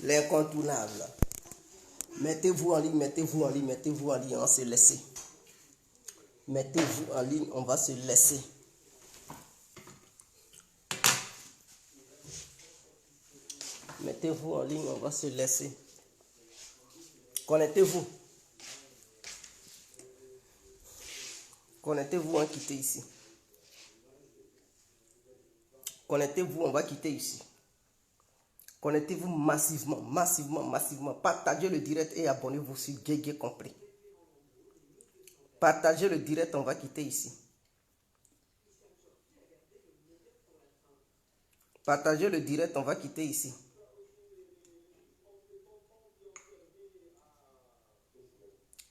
L'incontournable. Mettez-vous en ligne, mettez-vous en ligne, mettez-vous en ligne, on va se laisser. Mettez-vous en ligne, on va se laisser. Mettez-vous en ligne, on va se laisser. Connectez-vous. Connectez-vous, on va quitter ici. Connectez-vous, on va quitter ici. Connectez-vous massivement, massivement, massivement. Partagez le direct et abonnez-vous sur Guégué Complet. Partagez le direct, on va quitter ici. Partagez le direct, on va quitter ici.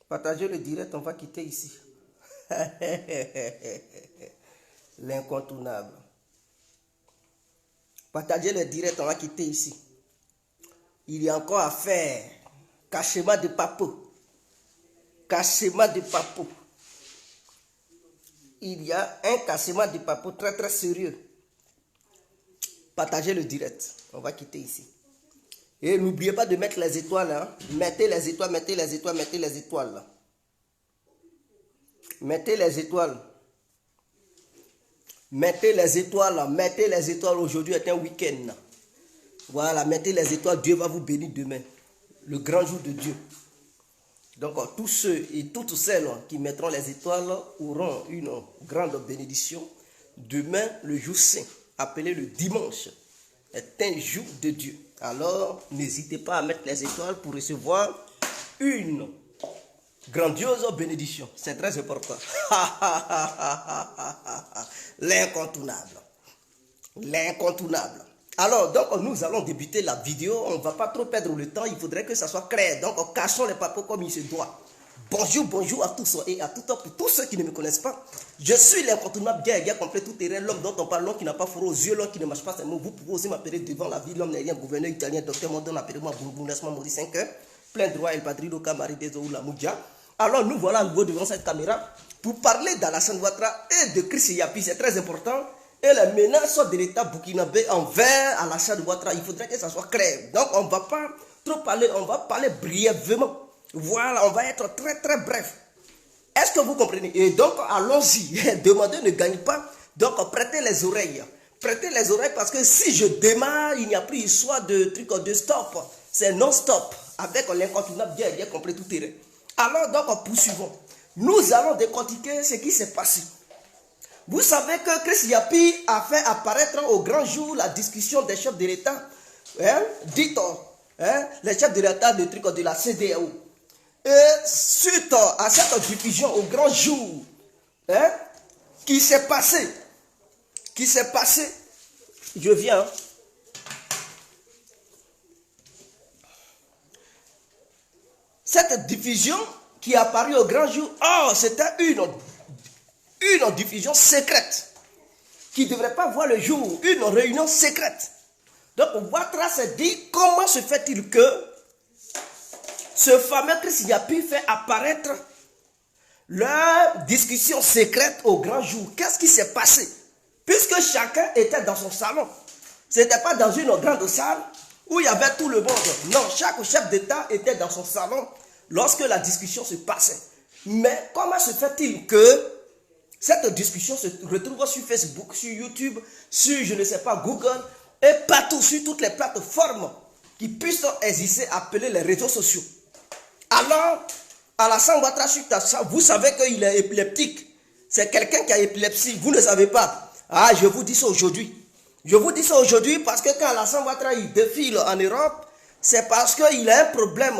Partagez le direct, on va quitter ici. L'incontournable. Partagez le direct, on va quitter ici. Il y a encore à faire. Cachement de papou. Cachement de papou. Il y a un cachement de papou très très sérieux. Partagez le direct. On va quitter ici. Et n'oubliez pas de mettre les étoiles. Hein. Mettez les étoiles, mettez les étoiles, mettez les étoiles. Là. Mettez les étoiles. Mettez les étoiles. Mettez les étoiles. Aujourd'hui est un week-end. Voilà, mettez les étoiles. Dieu va vous bénir demain. Le grand jour de Dieu. Donc tous ceux et toutes celles qui mettront les étoiles auront une grande bénédiction. Demain, le jour saint, appelé le dimanche, est un jour de Dieu. Alors, n'hésitez pas à mettre les étoiles pour recevoir une grandiose bénédiction. C'est très important. L'incontournable. L'incontournable. Alors, donc, nous allons débuter la vidéo. On ne va pas trop perdre le temps. Il faudrait que ça soit clair. Donc, cachons les papos comme il se doit. Bonjour, bonjour à tous et à toutes. Pour tous ceux qui ne me connaissent pas, je suis l'incontournable Guégué Complet tout terrain, l'homme dont on parle, l'homme qui n'a pas fourreau aux yeux, l'homme qui ne marche pas ses mots. Vous pouvez aussi m'appeler devant la vie, l'homme n'est rien, gouverneur italien, docteur Mondon, appelez-moi Bourbounasma Maurice 5 heures, plein droit, El Padrino, Camari des la Moudja. Alors, nous voilà à nouveau devant cette caméra pour parler d'Alassane Ouattara et de Chris Yapi. C'est très important. Et les menaces de l'État burkinabé envers Alassane Ouattara, il faudrait que ça soit clair. Donc, on ne va pas trop parler, on va parler brièvement. Voilà, on va être très très bref. Est-ce que vous comprenez? Et donc, allons-y. Demander ne gagne pas. Donc, prêtez les oreilles. Prêtez les oreilles parce que si je démarre, il n'y a plus histoire de truc de stop. C'est non-stop. Avec l'incontournable Guégué Complet tout terrain. Alors, donc, poursuivons. Nous allons décortiquer ce qui s'est passé. Vous savez que Chris Yapi a fait apparaître au grand jour la discussion des chefs de l'État. Dites, les chefs de l'État de la CEDEAO. Et suite à cette diffusion au grand jour, qui s'est passé, je viens, cette diffusion qui est apparue au grand jour, c'était une diffusion secrète, qui ne devrait pas voir le jour, une réunion secrète. Donc Ouattara s'est dit, comment se fait-il que ce fameux Chris Yapi fait apparaître leur discussion secrète au grand jour? Qu'est-ce qui s'est passé? Puisque chacun était dans son salon. Ce n'était pas dans une grande salle où il y avait tout le monde. Non, chaque chef d'État était dans son salon lorsque la discussion se passait. Mais comment se fait-il que cette discussion se retrouve sur Facebook, sur YouTube, sur, je ne sais pas, Google, et partout sur toutes les plateformes qui puissent exister, appelées les réseaux sociaux? Alors, Alassane Ouattara, vous savez qu'il est épileptique. C'est quelqu'un qui a épilepsie. Vous ne savez pas. Ah, je vous dis ça aujourd'hui. Je vous dis ça aujourd'hui parce que quand Alassane Ouattara il défile en Europe, c'est parce qu'il a un problème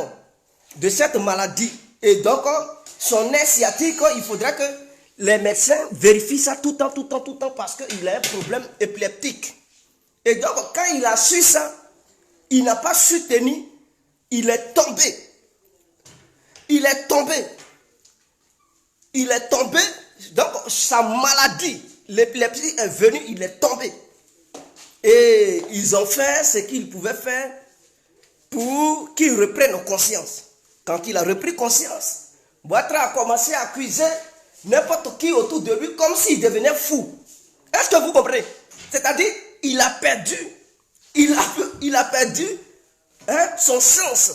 de cette maladie. Et donc, son nez sciatique, il faudrait que les médecins vérifient ça tout le temps parce qu'il a un problème épileptique. Et donc, quand il a su ça, il n'a pas su tenir, il est tombé. Il est tombé, donc sa maladie, l'épilepsie est venue, il est tombé. Et ils ont fait ce qu'ils pouvaient faire pour qu'il reprenne conscience. Quand il a repris conscience, Ouattara a commencé à accuser n'importe qui autour de lui comme s'il devenait fou. Est-ce que vous comprenez? C'est-à-dire, il a perdu son sens.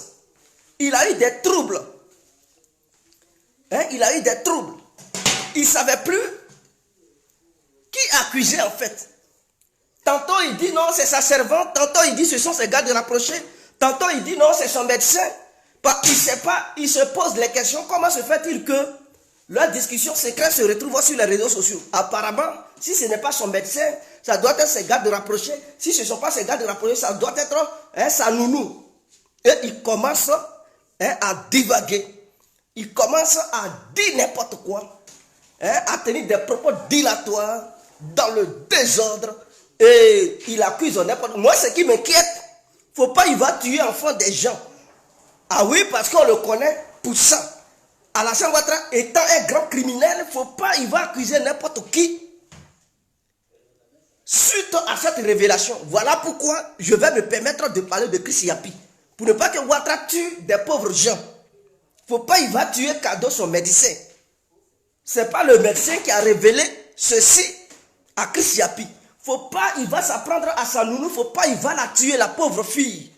Il a eu des troubles. Il a eu des troubles. Il ne savait plus qui accuser en fait. Tantôt il dit non, c'est sa servante. Tantôt il dit ce sont ses gardes rapprochés. Tantôt il dit non, c'est son médecin. Il ne sait pas, il se pose les questions. Comment se fait-il que leur discussion secrète se retrouve sur les réseaux sociaux? Apparemment, si ce n'est pas son médecin, ça doit être ses gardes rapprochés. Si ce ne sont pas ses gardes rapprochés, ça doit être sa nounou. Et il commence à divaguer. Il commence à dire n'importe quoi. À tenir des propos dilatoires dans le désordre. Et il accuse n'importe quoi. Moi, ce qui m'inquiète, faut pas, il va tuer enfant des gens. Ah oui, parce qu'on le connaît pour ça. Alassane Ouattara étant un grand criminel, faut pas, il va accuser n'importe qui. Suite à cette révélation, voilà pourquoi je vais me permettre de parler de Chris Yapi. Pour ne pas que Ouattara tue des pauvres gens. Faut pas, il va tuer Kado, son médecin. C'est pas le médecin qui a révélé ceci à Chris Yapi. Faut pas, il va s'apprendre à sa nounou. Faut pas, il va la tuer, la pauvre fille.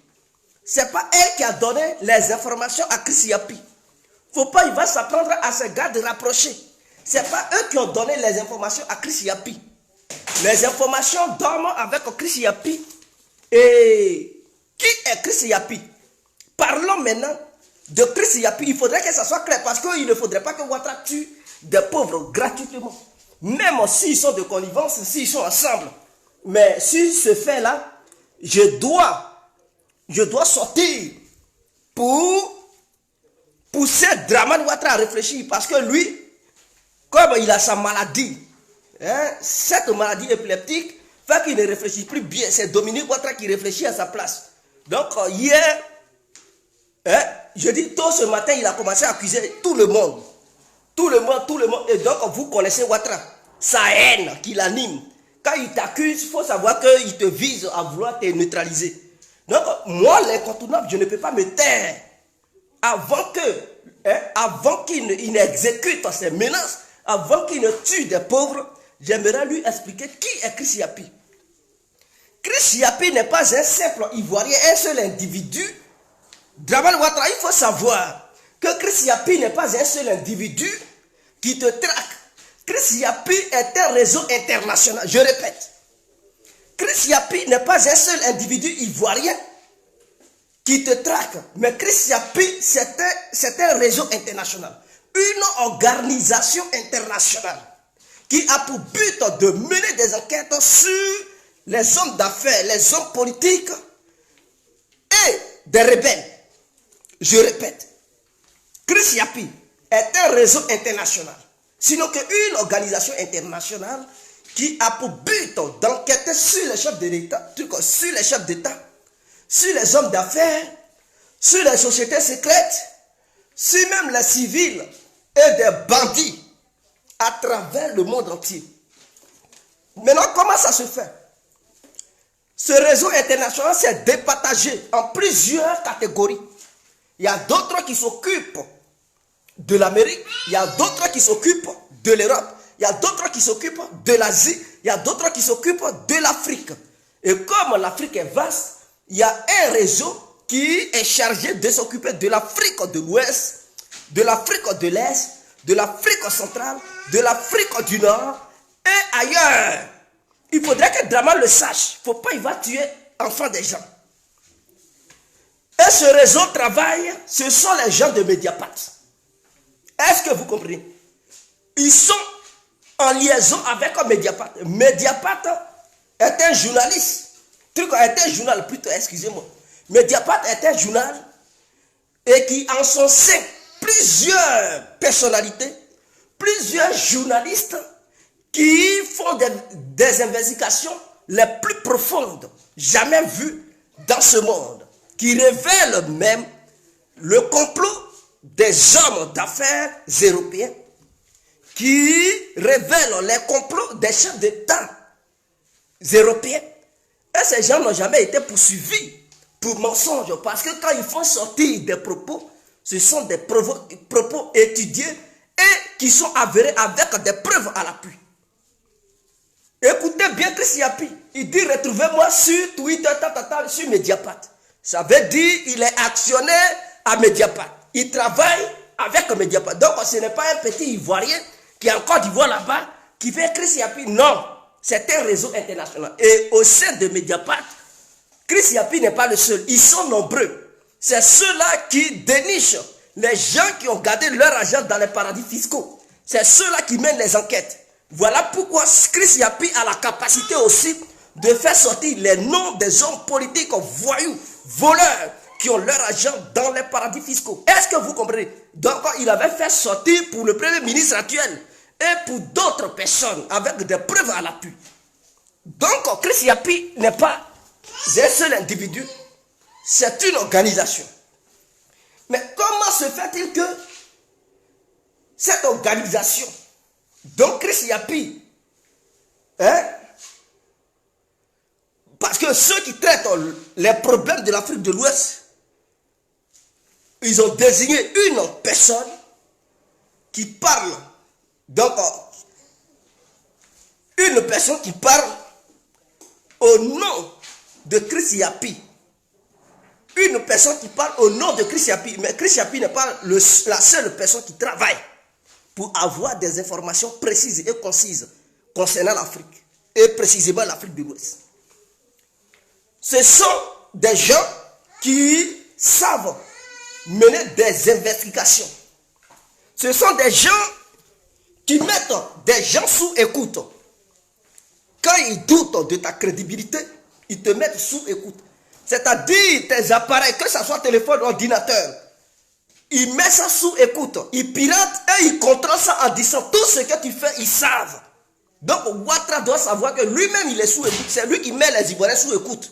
C'est pas elle qui a donné les informations à Chris Yapi. Faut pas, il va s'apprendre à ses gardes rapprochés. C'est pas eux qui ont donné les informations à Chris Yapi. Les informations dorment avec Chris Yapi. Et qui est Chris Yapi? Parlons maintenant de Chris Yapi. Il faudrait que ça soit clair parce qu'il ne faudrait pas que Ouattara tue des pauvres gratuitement. Même s'ils sont de connivence, s'ils sont ensemble. Mais sur ce fait-là, je dois sortir pour pousser Dramane Ouattara à réfléchir. Parce que lui, comme il a sa maladie, cette maladie épileptique fait qu'il ne réfléchit plus bien. C'est Dominique Ouattara qui réfléchit à sa place. Donc hier, je dis tôt ce matin, il a commencé à accuser tout le monde. Tout le monde. Et donc vous connaissez Ouattara. Sa haine qui l'anime. Quand il t'accuse, il faut savoir qu'il te vise à vouloir te neutraliser. Donc moi, l'incontournable, je ne peux pas me taire. Avant qu'il n'exécute ses menaces, avant qu'il ne tue des pauvres, j'aimerais lui expliquer qui est Chris Yapi. Chris Yapi n'est pas un simple Ivoirien, un seul individu. Dramane Ouattara, il faut savoir que Chris Yapi n'est pas un seul individu qui te traque. Chris Yapi est un réseau international. Je répète. Chris Yapi n'est pas un seul individu ivoirien qui te traque. Mais Chris Yapi, c'est un réseau international. Une organisation internationale qui a pour but de mener des enquêtes sur les hommes d'affaires, les hommes politiques et des rebelles. Je répète, Chris Yapi est un réseau international, sinon qu'une organisation internationale qui a pour but d'enquêter sur les chefs de l'État, sur les chefs d'État, sur les hommes d'affaires, sur les sociétés secrètes, sur même les civils et des bandits à travers le monde entier. Maintenant, comment ça se fait? Ce réseau international s'est départagé en plusieurs catégories. Il y a d'autres qui s'occupent de l'Amérique, il y a d'autres qui s'occupent de l'Europe, il y a d'autres qui s'occupent de l'Asie, il y a d'autres qui s'occupent de l'Afrique. Et comme l'Afrique est vaste, il y a un réseau qui est chargé de s'occuper de l'Afrique de l'Ouest, de l'Afrique de l'Est, de l'Afrique centrale, de l'Afrique du Nord et ailleurs. Il faudrait que Dramane le sache. Il ne faut pas, il va tuer enfants des gens. Et ce réseau travaille, ce sont les gens de Mediapart. Est-ce que vous comprenez? Ils sont en liaison avec Mediapart. Mediapart est un journaliste. Est un journal plutôt, excusez-moi. Mediapart est un journal et qui en son sein plusieurs personnalités, plusieurs journalistes qui font des investigations les plus profondes jamais vues dans ce monde, qui révèlent même le complot des hommes d'affaires européens, qui révèlent les complots des chefs d'État européens. Et ces gens n'ont jamais été poursuivis pour mensonges, parce que quand ils font sortir des propos, ce sont des propos étudiés et qui sont avérés avec des preuves à l'appui. Écoutez bien Chris Yapi, il dit retrouvez-moi sur Twitter, sur Mediapart. Ça veut dire qu'il est actionnaire à Mediapart. Il travaille avec Mediapart. Donc ce n'est pas un petit Ivoirien qui est en Côte d'Ivoire là-bas, qui fait Chris Yapi. Non, c'est un réseau international. Et au sein de Mediapart, Chris Yapi n'est pas le seul. Ils sont nombreux. C'est ceux-là qui dénichent les gens qui ont gardé leur argent dans les paradis fiscaux. C'est ceux-là qui mènent les enquêtes. Voilà pourquoi Chris Yapi a la capacité aussi de faire sortir les noms des hommes politiques voyous, voleurs, qui ont leur argent dans les paradis fiscaux. Est-ce que vous comprenez? Donc, il avait fait sortir pour le Premier ministre actuel et pour d'autres personnes avec des preuves à l'appui. Donc, Chris Yapi n'est pas un seul individu, c'est une organisation. Mais comment se fait-il que cette organisation, donc Chris Yapi, parce que ceux qui traitent les problèmes de l'Afrique de l'Ouest, ils ont désigné une personne qui parle, donc une personne qui parle au nom de Chris Yapi. Une personne qui parle au nom de Chris Yapi. Mais Chris Yapi n'est pas la seule personne qui travaille pour avoir des informations précises et concises concernant l'Afrique, et précisément l'Afrique de l'Ouest. Ce sont des gens qui savent mener des investigations. Ce sont des gens qui mettent des gens sous écoute. Quand ils doutent de ta crédibilité, ils te mettent sous écoute. C'est-à-dire tes appareils, que ce soit téléphone ou ordinateur, ils mettent ça sous écoute. Ils piratent et ils contrôlent ça en disant tout ce que tu fais, ils savent. Donc Ouattara doit savoir que lui-même il est sous écoute. C'est lui qui met les Ivoiriens sous écoute.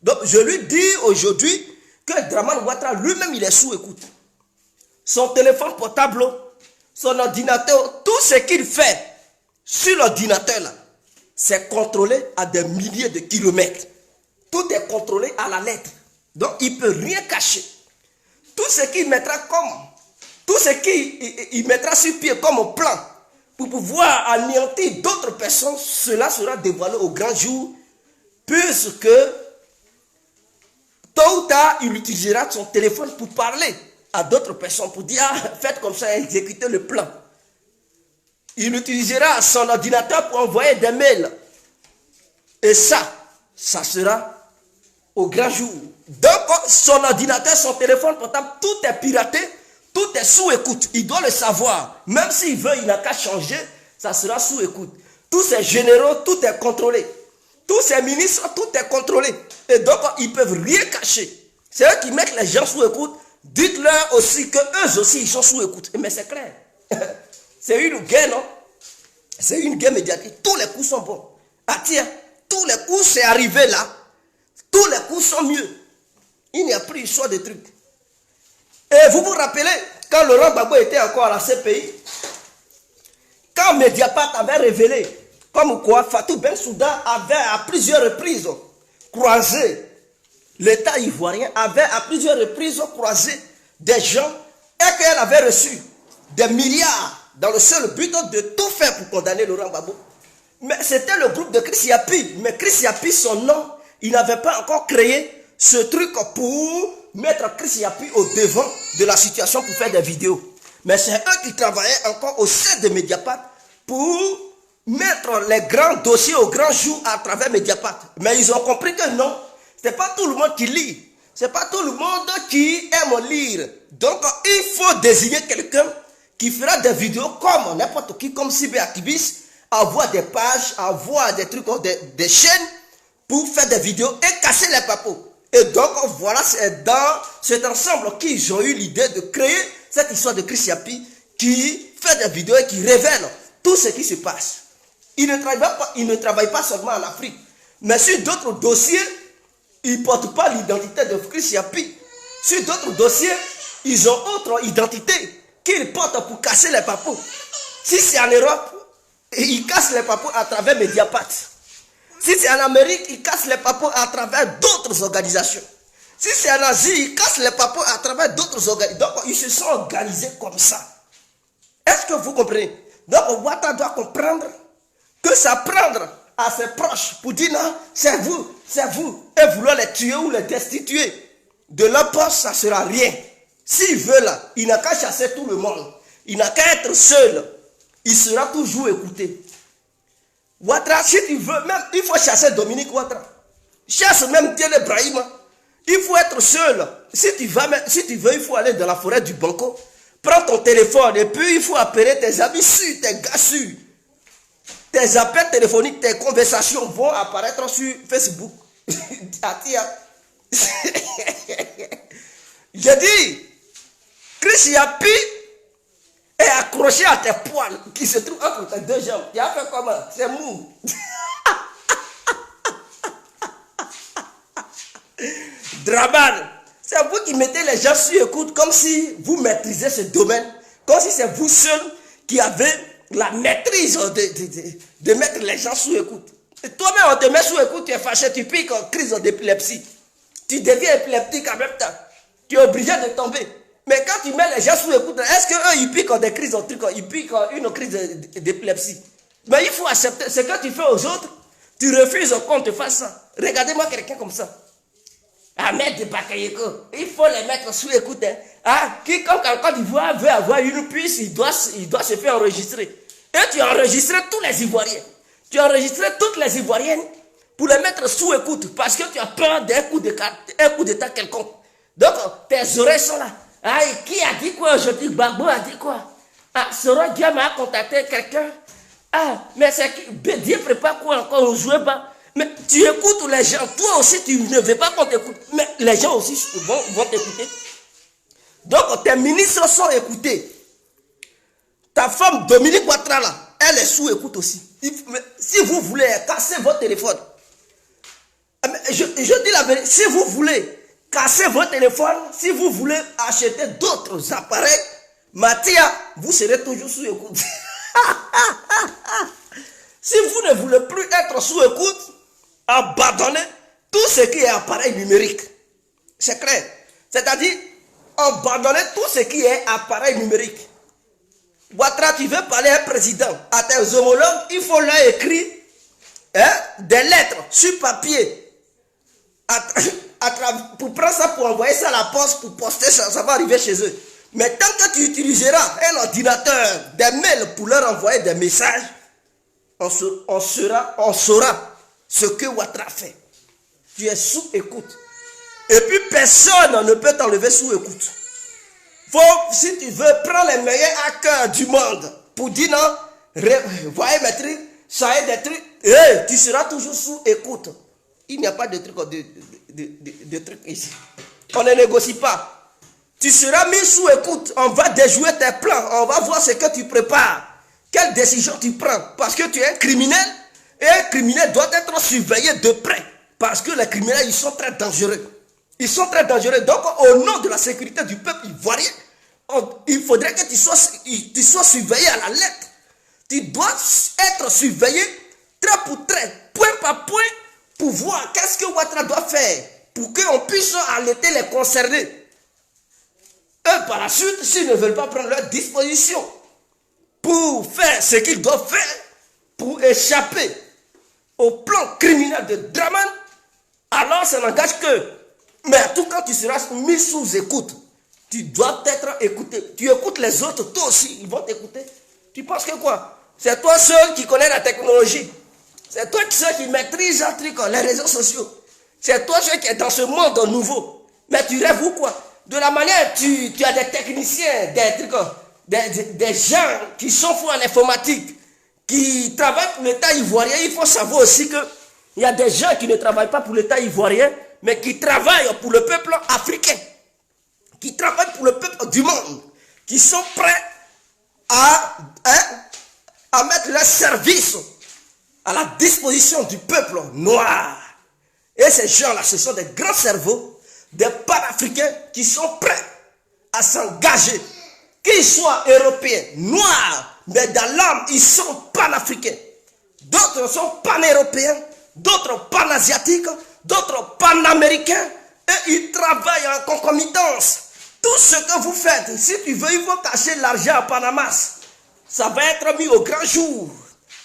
Donc je lui dis aujourd'hui que Dramane Ouattara lui-même il est sous écoute. Son téléphone portable, son ordinateur, tout ce qu'il fait sur l'ordinateur là, c'est contrôlé à des milliers de kilomètres. Tout est contrôlé à la lettre. Donc il ne peut rien cacher. Tout ce qu'il mettra sur pied comme plan pour pouvoir anéantir d'autres personnes, cela sera dévoilé au grand jour, puisque tôt ou tard, il utilisera son téléphone pour parler à d'autres personnes, pour dire, ah, faites comme ça, exécutez le plan. Il utilisera son ordinateur pour envoyer des mails. Et ça sera au grand jour. Donc, son ordinateur, son téléphone portable, tout est piraté, tout est sous écoute. Il doit le savoir. Même s'il veut, il n'a qu'à changer, ça sera sous écoute. Tous ces généraux, tout est contrôlé. Tous ces ministres, tout est contrôlé. Et donc, ils ne peuvent rien cacher. C'est eux qui mettent les gens sous écoute. Dites-leur aussi qu'eux aussi, ils sont sous écoute. Mais c'est clair. C'est une guerre, non? C'est une guerre médiatique. Tous les coups sont bons. Ah tiens, tous les coups, c'est arrivé là. Tous les coups sont mieux. Il n'y a plus choix de trucs. Et vous vous rappelez, quand Laurent Gbagbo était encore à la CPI, quand Mediapart avait révélé, comme quoi Fatou Bensouda avait à plusieurs reprises croisé, l'État ivoirien avait à plusieurs reprises croisé des gens et qu'elle avait reçu des milliards dans le seul but de tout faire pour condamner Laurent Gbagbo. Mais c'était le groupe de Chris Yapi. Mais Chris Yapi, son nom, il n'avait pas encore créé ce truc pour mettre Chris Yapi au devant de la situation pour faire des vidéos. Mais c'est eux qui travaillaient encore au sein de Mediapart pour mettre les grands dossiers au grand jour à travers Mediapart. Mais ils ont compris que non, ce n'est pas tout le monde qui lit. Ce n'est pas tout le monde qui aime lire. Donc, il faut désigner quelqu'un qui fera des vidéos comme n'importe qui, comme cyberactiviste, avoir des pages, avoir des trucs, des chaînes pour faire des vidéos et casser les papos. Et donc, voilà, c'est dans cet ensemble qu'ils ont eu l'idée de créer cette histoire de Chris Yapi qui fait des vidéos et qui révèle tout ce qui se passe. Il ne travaille pas seulement en Afrique, mais sur d'autres dossiers, ils ne portent pas l'identité de Chris Yapi. Sur d'autres dossiers, ils ont autre identité qu'ils portent pour casser les papos. Si c'est en Europe, ils cassent les papos à travers Mediapart. Si c'est en Amérique, ils cassent les papos à travers d'autres organisations. Si c'est en Asie, ils cassent les papos à travers d'autres organisations. Donc, ils se sont organisés comme ça. Est-ce que vous comprenez? Donc, Ouattara doit comprendre que ça prendre à ses proches pour dire non, c'est vous, et vouloir les tuer ou les destituer. de leur poste, ça ne sera rien. S'il veut là, il n'a qu'à chasser tout le monde. Il n'a qu'à être seul. Il sera toujours écouté. Ouattara, si tu veux, même, il faut chasser Dominique Ouattara. Chasse même Dieu Ibrahim. Il faut être seul. Si tu veux, il faut aller dans la forêt du Banco. Prends ton téléphone et puis il faut appeler tes amis sûrs, tes gars sûrs. Tes appels téléphoniques, tes conversations vont apparaître sur Facebook. J'ai dit, Chris Yapi est accroché à tes poils qui se trouvent entre tes deux jambes. Il a fait comment? C'est mou. Draman, c'est vous qui mettez les gens sur écoute comme si vous maîtrisez ce domaine, comme si c'est vous seul qui avez la maîtrise de mettre les gens sous écoute. Toi-même, on te met sous écoute, tu es fâché, tu piques en crise d'épilepsie. Tu deviens épileptique en même temps. Tu es obligé de tomber. Mais quand tu mets les gens sous écoute, est-ce qu'eux, ils piquent en des crises, ils piquent en une crise d'épilepsie? Mais il faut accepter ce que tu fais aux autres. Tu refuses qu'on te fasse ça. Regardez-moi quelqu'un comme ça. Ahmed de Bakayeko, il faut les mettre sous écoute. Hein. Ah, quiconque en Côte d'Ivoire veut avoir une puce, il doit se faire enregistrer. Et tu as enregistré tous les Ivoiriens. Tu as enregistré toutes les Ivoiriennes pour les mettre sous écoute parce que tu as peur d'un coup d'état quelconque. Donc, tes oreilles sont là. Ah, qui a dit quoi aujourd'hui? Gbagbo a dit quoi? Ah, Soro Dieu m'a contacté quelqu'un. Ah, mais c'est que Dieu prépare quoi encore au jouet bas? Mais tu écoutes les gens, toi aussi tu ne veux pas qu'on t'écoute, mais les gens aussi vont t'écouter. Donc tes ministres sont écoutés. Ta femme Dominique Ouattara là, elle est sous écoute aussi. Si vous voulez casser votre téléphone, je dis la vérité, si vous voulez casser votre téléphone, si vous voulez acheter d'autres appareils, Mathia, vous serez toujours sous écoute. Si vous ne voulez plus être sous écoute, abandonnez tout ce qui est appareil numérique. C'est clair. C'est-à-dire, abandonnez tout ce qui est appareil numérique. Ouattara, tu veux parler à un président, à tes homologues, il faut leur écrire des lettres sur papier. Pour prendre ça, pour envoyer ça à la poste, pour poster ça, ça va arriver chez eux. Mais tant que tu utiliseras un ordinateur, des mails pour leur envoyer des messages, on saura ce que Ouattara fait. Tu es sous écoute. Et puis personne ne peut t'enlever sous écoute. Si tu veux, prends les meilleurs hackers du monde pour dire non, voyez mes trucs, ça est des trucs, et tu seras toujours sous écoute. Il n'y a pas de trucs ici. On ne négocie pas. Tu seras mis sous écoute. On va déjouer tes plans. On va voir ce que tu prépares. Quelle décision tu prends? Parce que tu es un criminel. Et un criminel doit être surveillé de près. Parce que les criminels, ils sont très dangereux. Ils sont très dangereux. Donc, au nom de la sécurité du peuple ivoirien, il faudrait que tu sois surveillé à la lettre. Tu dois être surveillé trait pour trait, point par point, pour voir qu'est-ce que Ouattara doit faire pour qu'on puisse alerter les concernés. Eux, par la suite, s'ils ne veulent pas prendre leurs dispositions pour faire ce qu'ils doivent faire, pour échapper au plan criminel de Draman, alors ça n'engage que. Mais tout quand tu seras mis sous écoute, tu dois être écouté. Tu écoutes les autres, toi aussi, ils vont t'écouter. Tu penses que quoi? C'est toi seul qui connais la technologie. C'est toi seul qui maîtrise un truc, les réseaux sociaux. C'est toi seul qui est dans ce monde nouveau. Mais tu rêves ou quoi? De la manière, tu as des techniciens, des gens qui sont forts en informatique, qui travaillent pour l'État ivoirien. Il faut savoir aussi qu'il y a des gens qui ne travaillent pas pour l'État ivoirien, mais qui travaillent pour le peuple africain, qui travaillent pour le peuple du monde, qui sont prêts à mettre leur service à la disposition du peuple noir. Et ces gens-là, ce sont des grands cerveaux, des panafricains qui sont prêts à s'engager, qu'ils soient européens, noirs, mais dans l'âme, ils sont panafricains. D'autres sont pan-européens, d'autres pan-asiatiques, d'autres panaméricains, et ils travaillent en concomitance. Tout ce que vous faites, si tu veux, il faut cacher l'argent à Panamas. Ça va être mis au grand jour.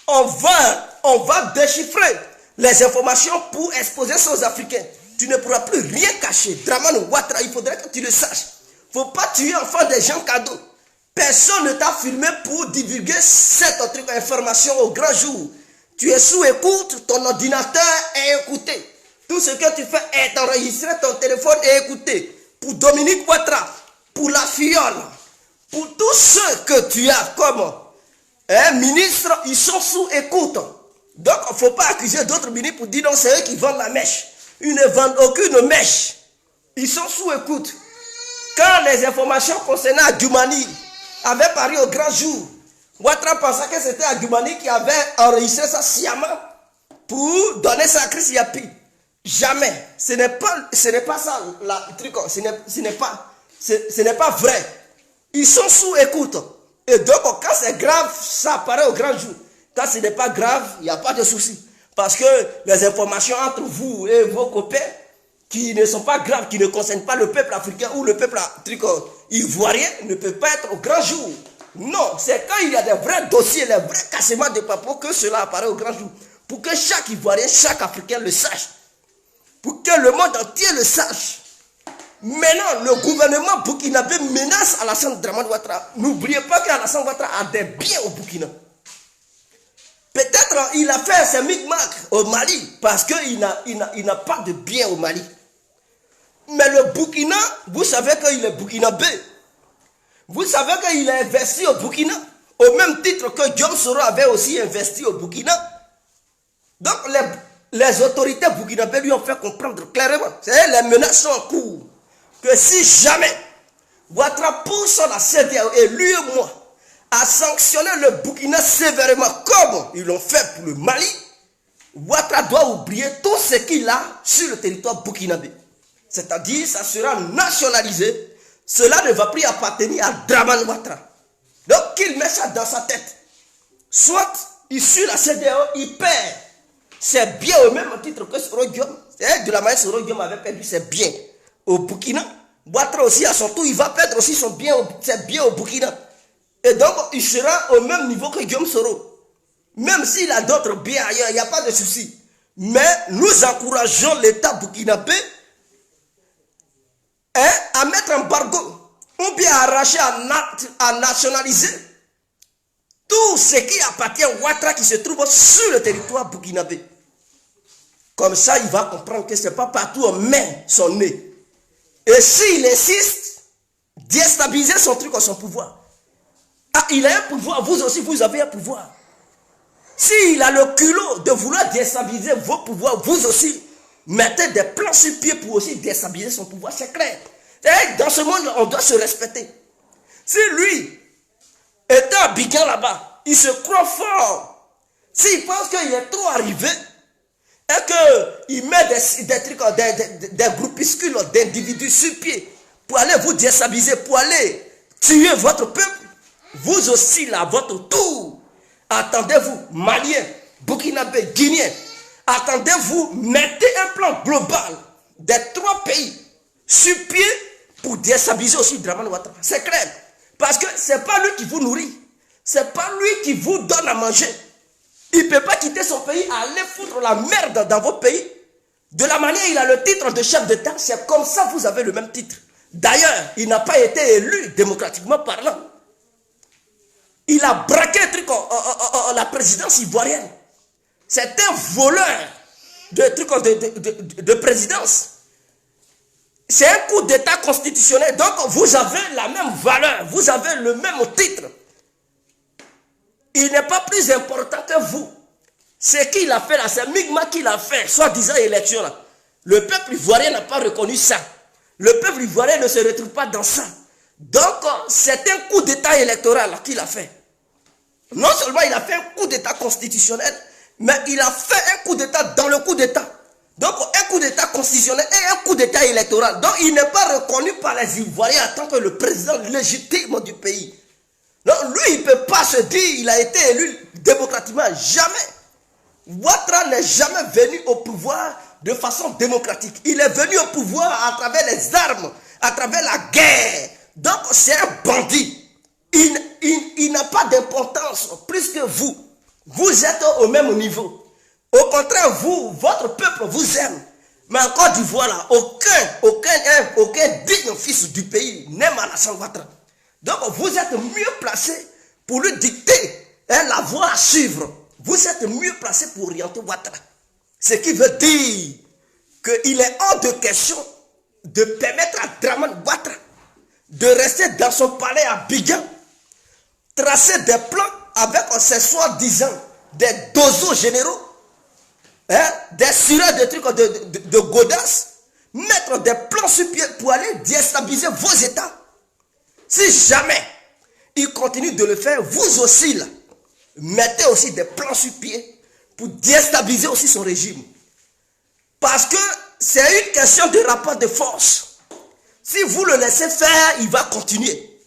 On va déchiffrer les informations pour exposer ça aux Africains. Tu ne pourras plus rien cacher. Dramane Ouattara, il faudrait que tu le saches. Il ne faut pas tuer enfant des gens cadeaux. Personne ne t'a filmé pour divulguer cette information au grand jour. Tu es sous écoute, ton ordinateur est écouté. Tout ce que tu fais est enregistré, ton téléphone est écouté. Pour Dominique Ouattara, pour la fiole, pour tous ceux que tu as comme ministre, ils sont sous écoute. Donc, il ne faut pas accuser d'autres ministres pour dire non, c'est eux qui vendent la mèche. Ils ne vendent aucune mèche. Ils sont sous écoute. Quand les informations concernant Adjoumani avaient paru au grand jour, Ouattara pensait que c'était Adjoumani qui avait enregistré ça sciemment pour donner sa crise Yapi. Jamais. Ce n'est pas ça, le truc. Ce n'est pas vrai. Ils sont sous écoute. Et donc, quand c'est grave, ça apparaît au grand jour. Quand ce n'est pas grave, il n'y a pas de souci. Parce que les informations entre vous et vos copains qui ne sont pas graves, qui ne concernent pas le peuple africain ou le peuple ivoirien, ne peuvent pas être au grand jour. Non, c'est quand il y a des vrais dossiers, les vrais cassements de papier que cela apparaît au grand jour. Pour que chaque Ivoirien, chaque Africain le sache. Pour que le monde entier le sache. Maintenant, le gouvernement burkinabé menace Alassane Dramane Ouattara. N'oubliez pas qu'Alassane Ouattara a des biens au Burkina. Peut-être il a fait ses micmacs au Mali parce qu'il n'a pas de biens au Mali. Mais le Burkina, vous savez qu'il est burkinabé. Vous savez qu'il a investi au Burkina. Au même titre que Guillaume Soro avait aussi investi au Burkina. Donc les autorités burkinabées lui ont fait comprendre clairement. Les menaces sont en cours. Que si jamais Ouattara pousse la CEDEAO et lui et moi à sanctionner le Burkina sévèrement comme ils l'ont fait pour le Mali, Ouattara doit oublier tout ce qu'il a sur le territoire burkinabé. C'est-à-dire, ça sera nationalisé. Cela ne va plus appartenir à Dramane Ouattara. Donc, qu'il met ça dans sa tête. Soit, il suit la CEDEAO, il perd ses biens au même titre que Soro Guillaume. De la manière Soro Guillaume avait perdu ses biens au Burkina. Ouattara aussi, à son tour, il va perdre aussi ses biens au Burkina. Et donc, il sera au même niveau que Guillaume Soro. Même s'il a d'autres biens ailleurs, il n'y a pas de souci. Mais nous encourageons l'État burkinabé à mettre un embargo ou bien à arracher, à nationaliser tout ce qui appartient à Ouattara qui se trouve sur le territoire burkinabé. Comme ça, il va comprendre que ce n'est pas partout on met son nez. Et s'il insiste, déstabiliser son truc, son pouvoir. Ah, il a un pouvoir, vous aussi, vous avez un pouvoir. S'il a le culot de vouloir déstabiliser vos pouvoirs, vous aussi, mettez des plans sur pied pour aussi déstabiliser son pouvoir, c'est clair. Et dans ce monde, on doit se respecter. Si lui était à Abidjan là-bas, il se croit fort. S'il pense qu'il est trop arrivé, et qu'il met des trucs, des groupuscules d'individus sur pied pour aller vous déstabiliser, pour aller tuer votre peuple, vous aussi, là, votre tour, attendez-vous, Maliens, Burkinabés, Guinéens, attendez-vous, mettez un plan global des 3 pays sur pied pour déstabiliser aussi Dramane Ouattara. C'est clair. Parce que ce n'est pas lui qui vous nourrit. Ce n'est pas lui qui vous donne à manger. Il ne peut pas quitter son pays, aller foutre la merde dans votre pays. De la manière il a le titre de chef d'État, c'est comme ça que vous avez le même titre. D'ailleurs, il n'a pas été élu démocratiquement parlant. Il a braqué la présidence ivoirienne. C'est un voleur de présidence. C'est un coup d'État constitutionnel. Donc, vous avez la même valeur. Vous avez le même titre. Il n'est pas plus important que vous. Ce qu'il a fait là, c'est Migma qu'il a fait, soi-disant élection là. Le peuple ivoirien n'a pas reconnu ça. Le peuple ivoirien ne se retrouve pas dans ça. Donc, c'est un coup d'État électoral qu'il a fait. Non seulement il a fait un coup d'État constitutionnel, mais il a fait un coup d'État dans le coup d'État. Donc, un coup d'État constitutionnel et un coup d'État électoral. Donc, il n'est pas reconnu par les Ivoiriens en tant que le président légitime du pays. Donc, lui, il ne peut pas se dire qu'il a été élu démocratiquement. Jamais. Ouattara n'est jamais venu au pouvoir de façon démocratique. Il est venu au pouvoir à travers les armes, à travers la guerre. Donc, c'est un bandit. Il n'a pas d'importance plus que vous. Vous êtes au même niveau. Au contraire, vous, votre peuple vous aime. Mais en Côte d'Ivoire, là, aucun digne fils du pays n'aime Alassane Ouattara. Donc vous êtes mieux placé pour lui dicter la voie à suivre. Vous êtes mieux placé pour orienter Ouattara. Ce qui veut dire qu'il est hors de question de permettre à Dramane Ouattara de rester dans son palais à Abidjan, tracer des plans avec ses soi-disant des dozos généraux, des sirènes, des trucs de godasses, mettre des plans sur pied pour aller déstabiliser vos États. Si jamais il continue de le faire, vous aussi là, mettez aussi des plans sur pied pour déstabiliser aussi son régime. Parce que c'est une question de rapport de force. Si vous le laissez faire, il va continuer.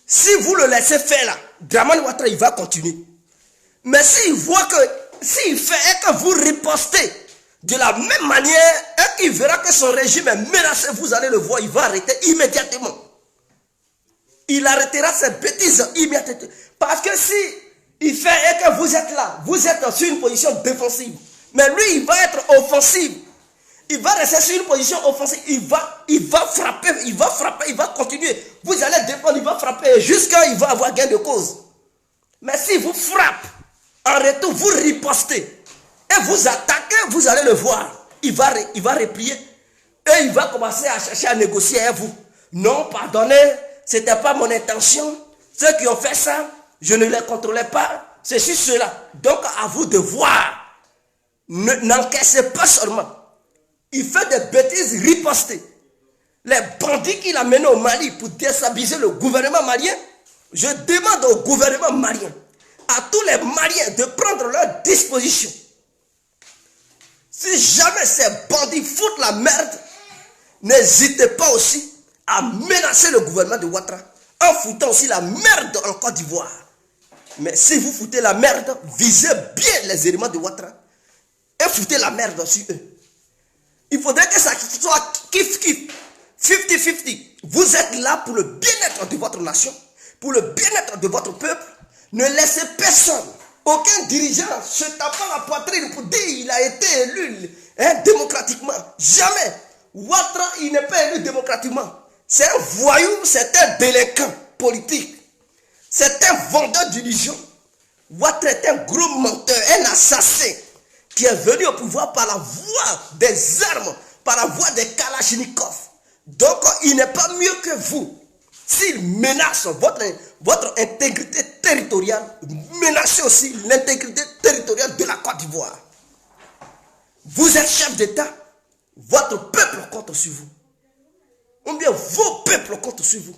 Si vous le laissez faire là, Dramane Ouattara, il va continuer. Mais s'il voit que, s'il fait et que vous ripostez de la même manière, et qu'il verra que son régime est menacé, vous allez le voir, il va arrêter immédiatement. Il arrêtera ses bêtises immédiatement. Parce que si il fait et que vous êtes là, vous êtes sur une position défensive. Mais lui, il va être offensif. Il va rester sur une position offensive. Il va frapper, il va continuer. Vous allez défendre, il va frapper jusqu'à il va avoir gain de cause. Mais si vous frappez, en retour, vous ripostez et vous attaquez, vous allez le voir. Il va replier et il va commencer à chercher à négocier avec vous. Non, pardonnez, ce n'était pas mon intention. Ceux qui ont fait ça, je ne les contrôlais pas. Ceci, cela. Donc, à vous de voir. N'encaissez pas seulement. Il fait des bêtises ripostées. Les bandits qu'il a menés au Mali pour déstabiliser le gouvernement malien, je demande au gouvernement malien, à tous les Maliens de prendre leur disposition. Si jamais ces bandits foutent la merde, n'hésitez pas aussi à menacer le gouvernement de Ouattara en foutant aussi la merde en Côte d'Ivoire. Mais si vous foutez la merde, visez bien les éléments de Ouattara et foutez la merde sur eux. Il faudrait que ça soit kiff-kiff, 50-50. Vous êtes là pour le bien-être de votre nation, pour le bien-être de votre peuple. Ne laissez personne, aucun dirigeant se tapant la poitrine pour dire qu'il a été élu démocratiquement. Jamais. Ouattara, il n'est pas élu démocratiquement. C'est un voyou, c'est un délinquant politique. C'est un vendeur d'illusions. Ouattara est un gros menteur, un assassin qui est venu au pouvoir par la voie des armes, par la voie des Kalachnikov. Donc, il n'est pas mieux que vous. S'il menace votre intégrité territoriale, menacez aussi l'intégrité territoriale de la Côte d'Ivoire. Vous êtes chef d'État, votre peuple compte sur vous. Ou bien vos peuples comptent sur vous.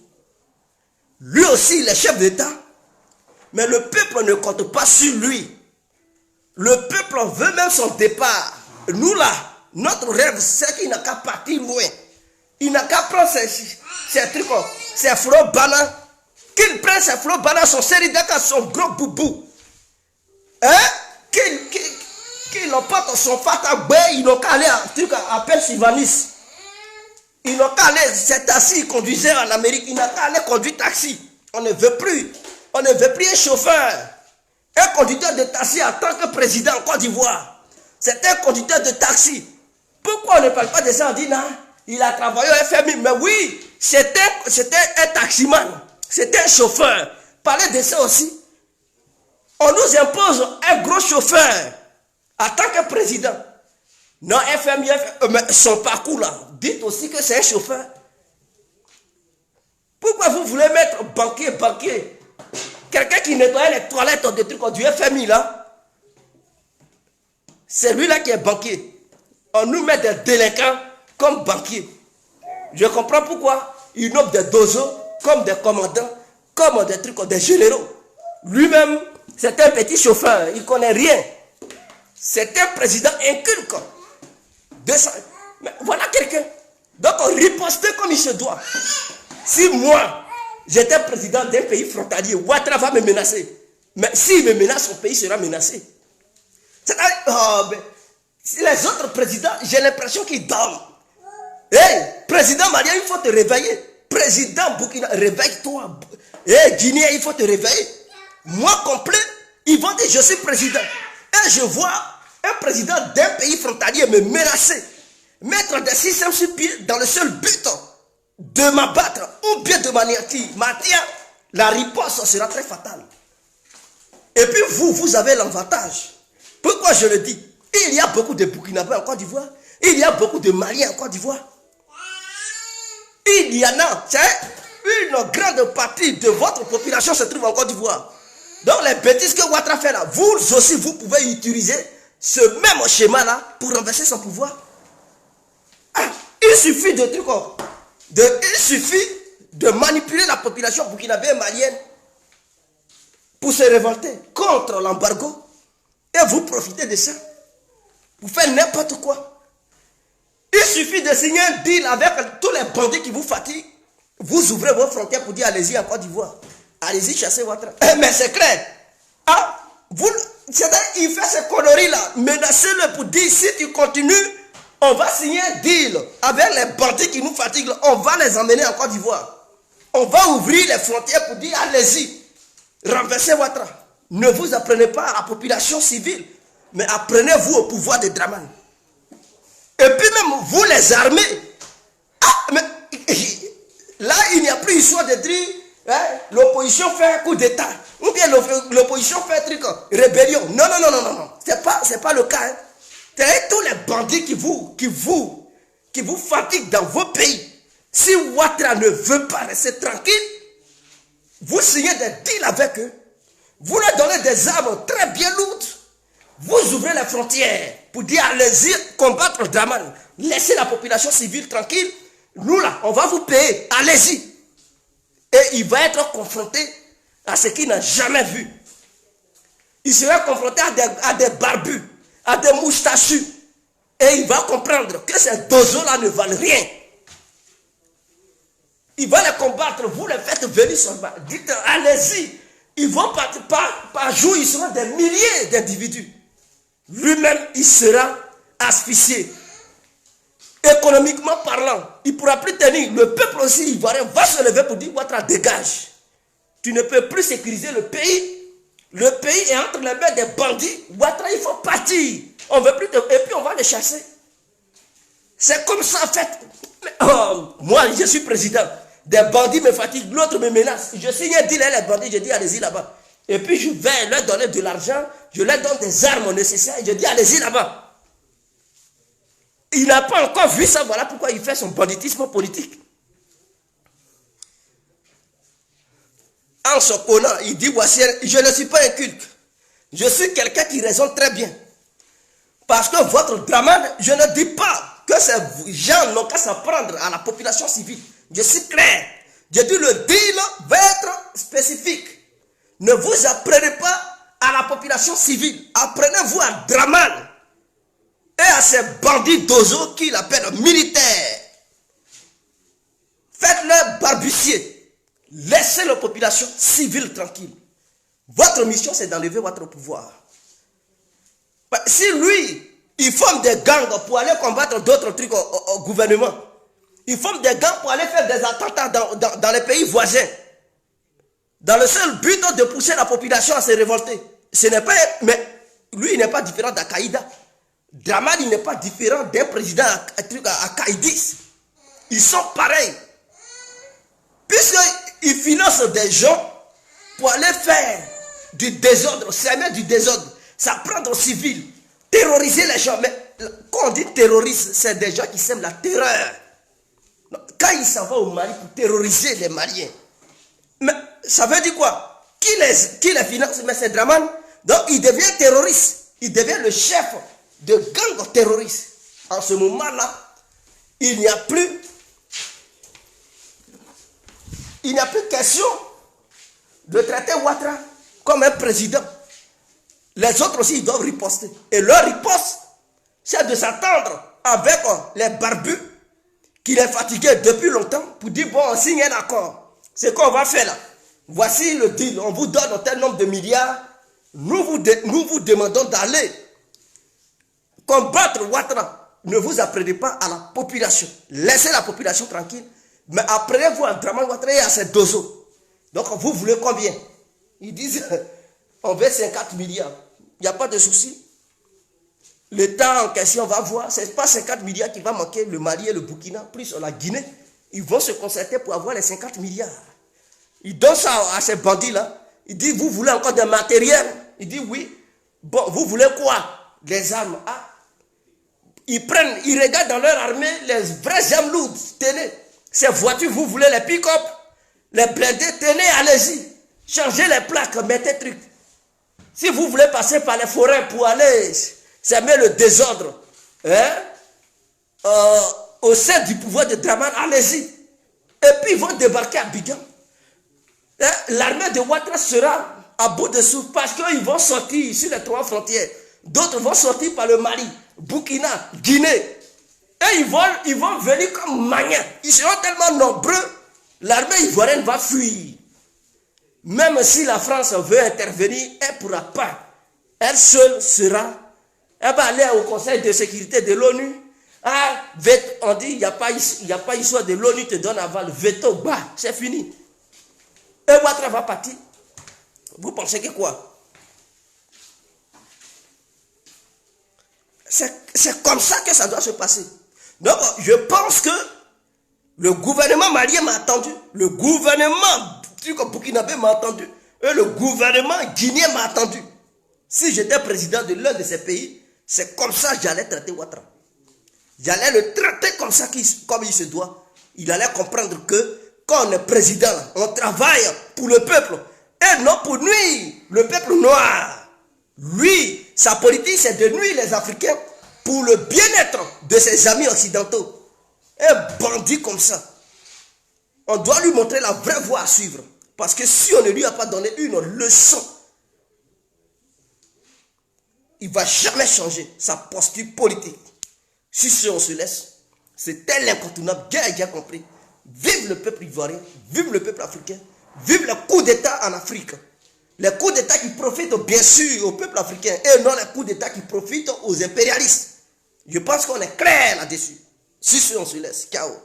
Lui aussi, il est chef d'État, mais le peuple ne compte pas sur lui. Le peuple veut même son départ. Nous là, notre rêve, c'est qu'il n'a qu'à partir loin. Il n'a qu'à prendre ces trucs, ces flots banans. Qu'il prenne ces flots banans, son séridaka, son gros boubou. Qu'il emporte son fatagbe, ils n'ont qu'à aller à Pennsylvanie. Ils n'ont qu'à aller, c'est taxi, ils conduisaient en Amérique, ils n'ont qu'à aller conduire taxi. On ne veut plus un chauffeur. Un conducteur de taxi en tant que président en Côte d'Ivoire. C'est un conducteur de taxi. Pourquoi on ne parle pas de ça? On dit non, il a travaillé au FMI. Mais oui, c'était un taximan. C'était un chauffeur. Parlez de ça aussi. On nous impose un gros chauffeur en tant que président. Non, FMI, mais son parcours là, dites aussi que c'est un chauffeur. Pourquoi vous voulez mettre banquier? Quelqu'un qui nettoie les toilettes des trucs du FMI là, c'est lui là qui est banquier. On nous met des délinquants comme banquiers. Je comprends pourquoi ils nomment des dozos comme des commandants, comme des trucs, des généraux. Lui-même, c'est un petit chauffeur, il ne connaît rien. C'est un président inculte. Mais voilà quelqu'un. Donc on ripostait comme il se doit. Si moi, j'étais président d'un pays frontalier, Ouattara va me menacer. Mais s'il me menace, son pays sera menacé. Si les autres présidents, j'ai l'impression qu'ils dorment. Hey, président malien, il faut te réveiller. Président Burkina, réveille-toi. Hey, Guinéen, il faut te réveiller. Moi complet, ils vont dire je suis président. Et je vois un président d'un pays frontalier me menacer. mettre des systèmes sur pied dans le seul but de m'abattre ou bien de m'anéantir, la riposte sera très fatale. Et puis vous avez l'avantage. Pourquoi je le dis? Il y a beaucoup de Burkinabés en Côte d'Ivoire. Il y a beaucoup de Maliens en Côte d'Ivoire. Il y en a. C'est une grande partie de votre population se trouve en Côte d'Ivoire. Donc les bêtises que Ouattara fait là, vous aussi vous pouvez utiliser ce même schéma-là pour renverser son pouvoir. Ah, il suffit de manipuler la population burkinabé et malienne pour se révolter contre l'embargo et vous profitez de ça. Vous faites n'importe quoi. Il suffit de signer un deal avec tous les bandits qui vous fatiguent. Vous ouvrez vos frontières pour dire allez-y en Côte d'Ivoire. Allez-y chasser Ouattara. Mais c'est clair. Ah, il fait ces conneries-là. Menacez-le pour dire si tu continues, on va signer un deal avec les bandits qui nous fatiguent. On va les emmener en Côte d'Ivoire. On va ouvrir les frontières pour dire allez-y. Renversez Ouattara. Ne vous apprenez pas à la population civile, mais apprenez-vous au pouvoir de Dramane. Et puis même vous les armez. Ah, mais là, il n'y a plus histoire de dire hein, l'opposition fait un coup d'État. Ou bien l'opposition fait un truc, rébellion. Non. C'est pas le cas. Hein. C'est tous les bandits qui vous fatiguent dans vos pays. Si Ouattara ne veut pas rester tranquille, vous signez des deals avec eux. Vous leur donnez des armes très bien lourdes. Vous ouvrez les frontières pour dire allez-y combattre Dramane. Laissez la population civile tranquille. Nous là, on va vous payer. Allez-y. Et il va être confronté à ce qu'il n'a jamais vu. Il sera confronté à des barbus, à des moustachus. Et il va comprendre que ces dozos-là ne valent rien. Il va les combattre. Vous les faites venir sur le bas. Dites allez-y. Ils vont par jour, ils seront des milliers d'individus. Lui-même, il sera asphyxié. Économiquement parlant, il ne pourra plus tenir. Le peuple aussi ivoirien va se lever pour dire Ouattara, dégage. Tu ne peux plus sécuriser le pays. Le pays est entre les mains des bandits. Ouattara, il faut partir. On veut plus et puis on va les chasser. C'est comme ça en fait. Moi, je suis président. Des bandits me fatiguent, l'autre me menace. Je signe un deal avec les bandits, je dis allez-y là-bas. Et puis je vais leur donner de l'argent, je leur donne des armes nécessaires, et je dis allez-y là-bas. Il n'a pas encore vu ça, voilà pourquoi il fait son banditisme politique. En se connaissant, il dit voici, je ne suis pas un culte. Je suis quelqu'un qui raisonne très bien. Parce que votre Dramane, je ne dis pas que ces gens n'ont qu'à s'en prendre à la population civile. Je suis clair. Je dis le deal va être spécifique. Ne vous apprenez pas à la population civile. Apprenez-vous à Dramane et à ces bandits d'Ozo qui l'appellent militaires. Faites-le barbucier. Laissez la population civile tranquille. Votre mission, c'est d'enlever votre pouvoir. Si lui, il forme des gangs pour aller combattre d'autres trucs au gouvernement, il forme des gangs pour aller faire des attentats dans les pays voisins, dans le seul but de pousser la population à se révolter. Ce n'est pas, mais lui, il n'est pas différent d'Al-Qaïda. Dramane, il n'est pas différent d'un président al-Qaïdiste. Ils sont pareils. Puisqu'ils financent des gens pour aller faire du désordre, s'aimer du désordre, s'apprendre aux civils, terroriser les gens. Mais quand on dit terroriste, c'est des gens qui sèment la terreur. Quand il s'en va au Mali pour terroriser les Maliens, mais ça veut dire quoi? Qui les finance? Mais c'est Dramane. Donc il devient terroriste. Il devient le chef de gang terroriste. En ce moment-là, il n'y a plus question de traiter Ouattara comme un président. Les autres aussi, ils doivent riposter. Et leur riposte, c'est de s'attendre avec les barbus qui les fatiguaient depuis longtemps pour dire, bon, on signe un accord. C'est quoi on va faire là? Voici le deal. On vous donne un tel nombre de milliards. Nous vous demandons d'aller combattre Ouattara. Ne vous apprenez pas à la population. Laissez la population tranquille. Mais apprenez-vous à Dramane Ouattara et à ses dozos. Donc vous voulez combien? Ils disent, on veut 50 milliards. Il n'y a pas de souci. l'État en question va voir, ce n'est pas 50 milliards qui va manquer le Mali et le Burkina, plus la Guinée. Ils vont se concerter pour avoir les 50 milliards. Ils donnent ça à ces bandits-là. Ils disent, vous voulez encore des matériels? Ils disent, oui. Bon, vous voulez quoi? Des armes. Ah. Ils prennent, ils regardent dans leur armée les vraies armes lourdes. Tenez, ces voitures, vous voulez les pick-up, les blindés, tenez, allez-y. Changez les plaques, mettez trucs. Si vous voulez passer par les forêts pour aller semer le désordre, hein, au sein du pouvoir de Dramane, allez-y. Et puis ils vont débarquer à Abidjan. Hein, l'armée de Ouattara sera à bout de souffle parce qu'ils vont sortir sur les 3 frontières. D'autres vont sortir par le Mali, Burkina, Guinée. Et ils vont venir comme maniens. Ils seront tellement nombreux, l'armée ivoirienne va fuir. Même si la France veut intervenir, elle ne pourra pas. Elle seule sera. Elle va aller au Conseil de sécurité de l'ONU. Ah, on dit, il n'y a pas histoire de l'ONU te donne aval. Veto, bas, c'est fini. Et Ouattara va partir. Vous pensez que quoi? C'est comme ça que ça doit se passer. Donc, je pense que le gouvernement malien m'a attendu. Le gouvernement burkinabé m'a attendu. Et le gouvernement guinéen m'a attendu. Si j'étais président de l'un de ces pays, c'est comme ça que j'allais traiter Ouattara. J'allais le traiter comme ça, comme il se doit. Il allait comprendre que quand on est président, on travaille pour le peuple et non pour nuire le peuple noir. Lui, sa politique, c'est de nuire les Africains pour le bien-être de ses amis occidentaux. Un bandit comme ça, on doit lui montrer la vraie voie à suivre. Parce que si on ne lui a pas donné une leçon, il ne va jamais changer sa posture politique. Si on se laisse, c'est tel incontournable, bien compris. Vive le peuple ivoirien, vive le peuple africain, vive les coups d'État en Afrique. Les coups d'État qui profitent bien sûr au peuple africain et non les coups d'État qui profitent aux impérialistes. Je pense qu'on est clair là-dessus. Si on se laisse, chaos.